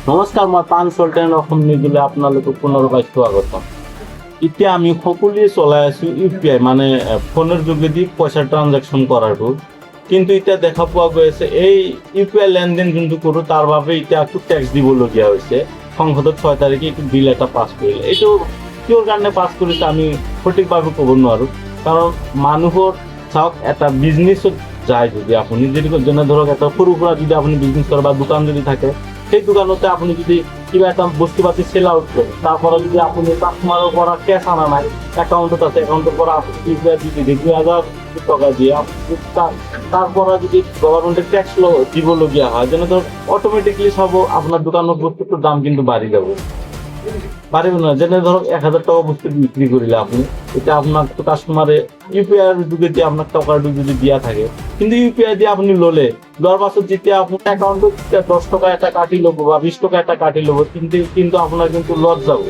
নমস্কাৰ, মই কনসালটেন্ট অসম নিউজলৈ আপোনালোকক পুনৰবাৰ স্বাগতম। এতিয়া আমি সকলোৱে চলাই আছো ইউপিআই মানে ফোনৰ যোগেদি পইচা ট্ৰানজেকশ্যন কৰাটো, কিন্তু এতিয়া দেখা পোৱা গৈ আছে এই ইউপিআই লেনদেন যোনটো কৰোঁ তাৰ বাবে এতিয়া একটু টেক্স দিবলগীয়া হৈছে। সংসদত 6 তাৰিখে এইটো বিল এটা পাছ কৰিলে। এইটো কিহৰ কাৰণে পাছ কৰিছে আমি সঠিকভাৱে ক'ব নোৱাৰোঁ, কাৰণ মানুহৰ চাওক এটা বিজনেছত যায় যদি আপুনি যদি যেনে ধৰক এটা সৰু সুৰা যদি আপুনি বিজনেছ কৰে বা দোকান যদি থাকে, সেই দোকানতে আপুনি যদি কিবা এটা বস্তু পাতি চেল আউট কৰে, তাৰপৰা যদি আপুনি কাষ্টমাৰৰ পৰা কেছ আনা নাই, একাউণ্টত আছে, একাউণ্টৰ পৰা আপুনি ইউপিআই যদি 2000 টকা দিয়ে, তাৰপৰা যদি গভৰ্ণমেণ্টে টেক্স দিবলগীয়া হয়, যেনে ধৰক অট'মেটিকলি চাব আপোনাৰ দোকানৰ বস্তুটোৰ দাম কিন্তু বাঢ়ি যাব। পাৰিব নহয়, যেনে ধৰক 1000 টকা বস্তু বিক্ৰী কৰিলে আপুনি, এতিয়া আপোনাক কাষ্টমাৰে ইউপিআইৰ যোগেদি আপোনাক টকাটো যদি দিয়া থাকে, কিন্তু ইউপিআই দিয়ে আপুনি লোৱাৰ পাছত যেতিয়া আপোনাৰ একাউণ্টত 10 টকা এটা কাটি ল'ব বা 20 টকা এটা কাটি ল'ব, কিন্তু আপোনাৰ কিন্তু লছ যাব।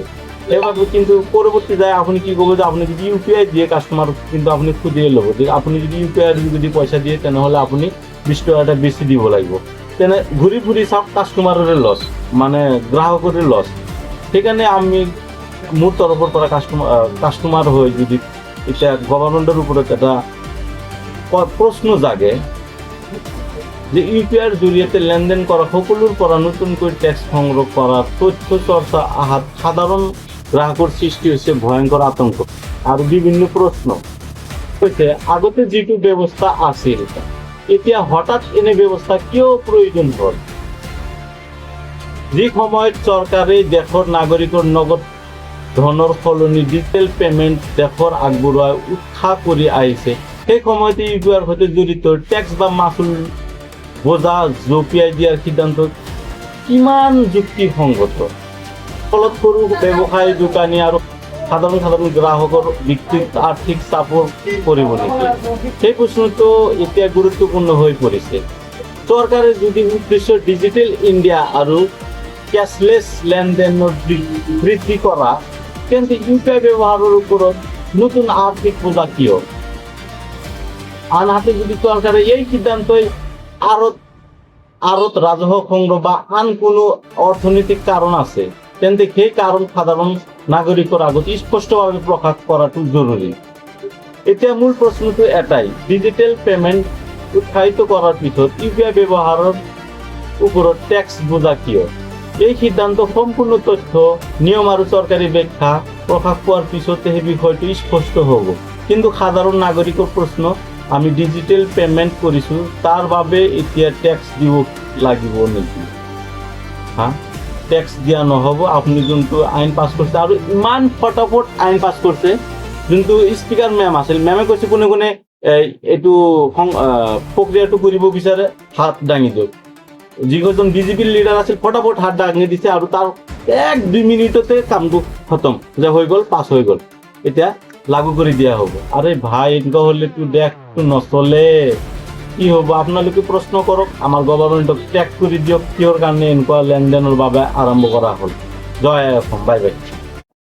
এইভাবে কিন্তু পৰৱৰ্তী যায় আপুনি কি ক'ব যে আপুনি যদি ইউপিআই দিয়ে কাষ্টমাৰক কিন্তু আপুনি খুদিয়ে ল'ব, যে আপুনি যদি ইউপিআইৰ যদি পইচা দিয়ে তেনেহ'লে আপুনি 20 টকা এটা বেছি দিব লাগিব। তেনে ঘূৰি ফুৰি চাওক কাষ্টমাৰৰে লছ, মানে গ্ৰাহকৰে লছ। সেইকাৰণে আমি মোৰ তৰফৰ পৰা কাষ্টমাৰ হৈ যদি এতিয়া গভৰ্ণমেণ্টৰ ওপৰত এটা প্ৰশ্ন জাগে যে ইউপিআইৰ জৰিয়তে লেনদেন কৰা সকলোৰ পৰা নতুনকৈ টেক্স সংগ্ৰহ কৰা তথ্য চৰ্চা আহাত সাধাৰণ গ্ৰাহকৰ সৃষ্টি হৈছে ভয়ংকৰ আতংক আৰু বিভিন্ন প্ৰশ্ন হৈছে। আগতে যিটো ব্যৱস্থা আছিল, এতিয়া হঠাৎ এনে ব্যৱস্থা কিয় প্ৰয়োজন হ'ল? যি সময়ত চৰকাৰে দেশৰ নাগৰিকৰ নগদ ধনৰ সলনি ডিজিটেল পেমেণ্ট দেশৰ আগবঢ়োৱা উৎসাহ কৰি আহিছে, সেই সময়তে ইউপিআইৰ সৈতে জড়িত টেক্স বা মাচুল বোজা জপিয়াই দিয়াৰ সিদ্ধান্ত কিমান যুক্তিসংগত? ফলত সৰু ব্যৱসায়ী, দোকানী আৰু সাধাৰণ গ্ৰাহকৰ ব্যক্তিগত আৰ্থিক চাপৰ পৰিব নেকি? সেই প্ৰশ্নটো এতিয়া গুৰুত্বপূৰ্ণ হৈ পৰিছে। চৰকাৰে যদি উদ্দেশ্য ডিজিটেল ইণ্ডিয়া আৰু কেছলেছ লেনদেনৰ বৃদ্ধি কৰা, তেন্তে ইউপিআই ব্যৱহাৰৰ ওপৰত নতুন আৰ্থিক বোজা কিয়? আনহাতে যদি চৰকাৰে এই সিদ্ধান্তই আঁৰত ৰাজহ সংগ্ৰহ বা আন কোনো অৰ্থনৈতিক কাৰণ আছে, তেন্তে সেই কাৰণ সাধাৰণ নাগৰিকৰ আগত স্পষ্টভাৱে প্ৰকাশ কৰাটো জৰুৰী। এতিয়া মূল প্ৰশ্নটো এটাই, ডিজিটেল পেমেণ্ট উৎসাহিত কৰাৰ পিছত ইউপিআই ব্যৱহাৰৰ ওপৰত টেক্স বোজা কিয়? এই সিদ্ধান্ত সম্পূৰ্ণ তথ্য, নিয়ম আৰু চৰকাৰী ব্যাখ্যা প্ৰকাশ পোৱাৰ পিছতে সেই বিষয়টো স্পষ্ট হ'ব। কিন্তু সাধাৰণ নাগৰিকৰ প্ৰশ্ন, আমি ডিজিটেল পেমেণ্ট কৰিছোঁ, তাৰ বাবে এতিয়া টেক্স দিব লাগিব নেকি? টেক্স দিয়া নহ'ব। আপুনি যোনটো আইন পাছ কৰিছে আৰু ইমান ফটাফট আইন পাছ কৰিছে, যোনটো স্পীকাৰ মেম আছিল, মেমে কৈছে কোনে কোনে এইটো প্ৰক্ৰিয়াটো কৰিব বিচাৰে হাত দাঙি দিয়ক। যিকেইজন বিজেপিৰ লিডাৰ আছিল ফটাফট হাত দাঙি দিছে আৰু তাৰ 1-2 মিনিটতে কামটো খতম, যে হৈ গ'ল, পাছ হৈ গ'ল, এতিয়া লাগু কৰি দিয়া হ'ব। আৰে ভাই, এনেকুৱা হ'লেতো দেশটো নচলে। কি হ'ব? আপোনালোকে প্ৰশ্ন কৰক, আমাৰ গভৰ্ণমেণ্টক টেক্স কৰি দিয়ক কিহৰ কাৰণে এনেকুৱা লেনদেনৰ বাবে আৰম্ভ কৰা হ'ল। জয় অসম, বাই বাই।